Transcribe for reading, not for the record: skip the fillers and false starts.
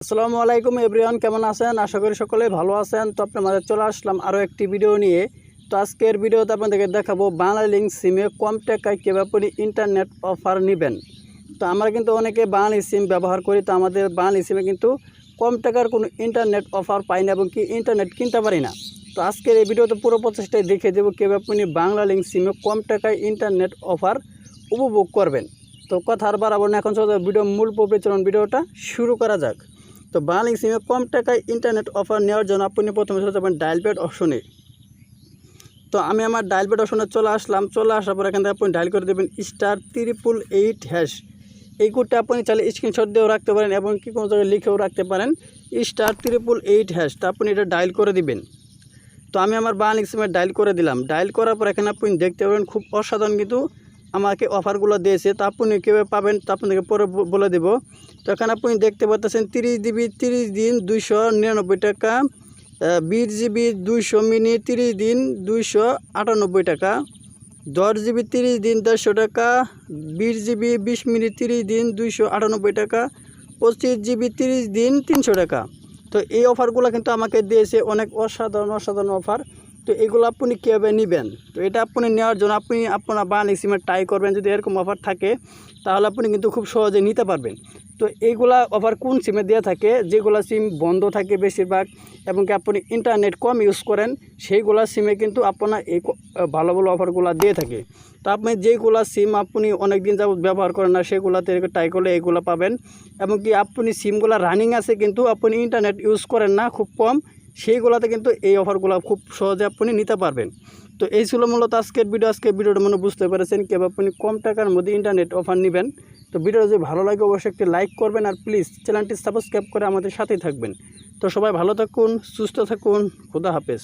আসসালামু আলাইকুম এভরিওয়ান, কেমন আছেন? আশা করি সকলে ভালো আছেন। তো আপনার মাঝে চলে আসলাম আরও একটি ভিডিও নিয়ে। তো আজকের ভিডিওতে আপনাদেরকে দেখাবো বাংলালিংক সিমে কম টাকায় কীভাবে আপনি ইন্টারনেট অফার নেবেন। তো আমরা কিন্তু অনেকে বাংলালি সিম ব্যবহার করি, তো আমাদের বাংলালি সিমে কিন্তু কম টাকার কোনো ইন্টারনেট অফার পাই না এবং কি ইন্টারনেট কিনতে পারি না। তো আজকের এই ভিডিওতে পুরো প্রচেষ্টায় দেখে দেবো কীভাবে আপনি বাংলালিংক সিমে কম টাকায় ইন্টারনেট অফার উপভোগ করবেন। তো কথা আর বাড়াবো না, এখন চলো ভিডিও মূল প্রচলন ভিডিওটা শুরু করা যাক। তো বাংলালিংক সিমে কম টাকায় ইন্টারনেট অফার নেওয়ার জন্য আপনি প্রথমে চলে যাবেন ডায়াল প্যাড অপশনে। তো আমি আমার ডায়াল প্যাড অপশনে চলে আসলাম। চলে আসার পর এখান থেকে আপনি ডায়াল করে দেবেন *888#। এই কোডটা আপনি চাইলে স্ক্রিনশট দিয়েও রাখতে পারেন এবং কি কোনো জায়গায় লিখেও রাখতে পারেন *888#। তো আপনি এটা ডায়াল করে দিবেন। তো আমি আমার বাংলালিংক সিমে ডায়াল করে দিলাম। ডায়াল করার পর এখানে আপনি দেখতে পাবেন খুব অসাধারণ কিন্তু আমাকে অফারগুলো দিয়েছে। তা আপনি কীভাবে পাবেন তা আপনাদেরকে পরে বলে দেব। তো এখানে আপনি দেখতে পাচ্ছেন 30 GB 30 দিন 299 টাকা, 20 GB 200 মিনিট 30 দিন 298 টাকা, 10 GB 30 দিন 150 টাকা, 20 GB 20 মিনিট 30 দিন 298 টাকা, 25 GB 30 দিন 300 টাকা। তো এই অফারগুলো কিন্তু আমাকে দিয়েছে, অনেক অসাধারণ অফার। তো এগুলো আপনি কীভাবে নেবেন? তো এটা আপনি নেওয়ার জন্য আপনি আপনার বাংলালিংক সিমে ট্রাই করবেন। যদি এরকম অফার থাকে তাহলে আপনি কিন্তু খুব সহজে নিতে পারবেন। তো এইগুলা অফার কোন সিমে দেওয়া থাকে? যেগুলো সিম বন্ধ থাকে বেশিরভাগ এবং কি আপনি ইন্টারনেট কম ইউজ করেন সেইগুলা সিমে কিন্তু আপনার এই ভালো অফারগুলো দিয়ে থাকে। তো আপনি যেইগুলা সিম আপনি অনেক দিন যাবত ব্যবহার করেন না সেগুলাতে ট্রাই করলে এইগুলো পাবেন। এবং কি আপনি সিমগুলো রানিং আছে কিন্তু আপনি ইন্টারনেট ইউজ করেন না, খুব কম, সেইগুলোতে কিন্তু এই অফারগুলো খুব সহজে আপনি নিতে পারবেন। তো এই ছিল মূলত আজকের ভিডিওটা মনে বুঝতে পেরেছেন কীভাবে আপনি কম টাকার মধ্যে ইন্টারনেট অফার নেবেন। তো ভিডিওটা যদি ভালো লাগে অবশ্যই একটি লাইক করবেন আর প্লিজ চ্যানেলটি সাবস্ক্রাইব করে আমাদের সাথেই থাকবেন। তো সবাই ভালো থাকুন, সুস্থ থাকুন, খোদা হাফেজ।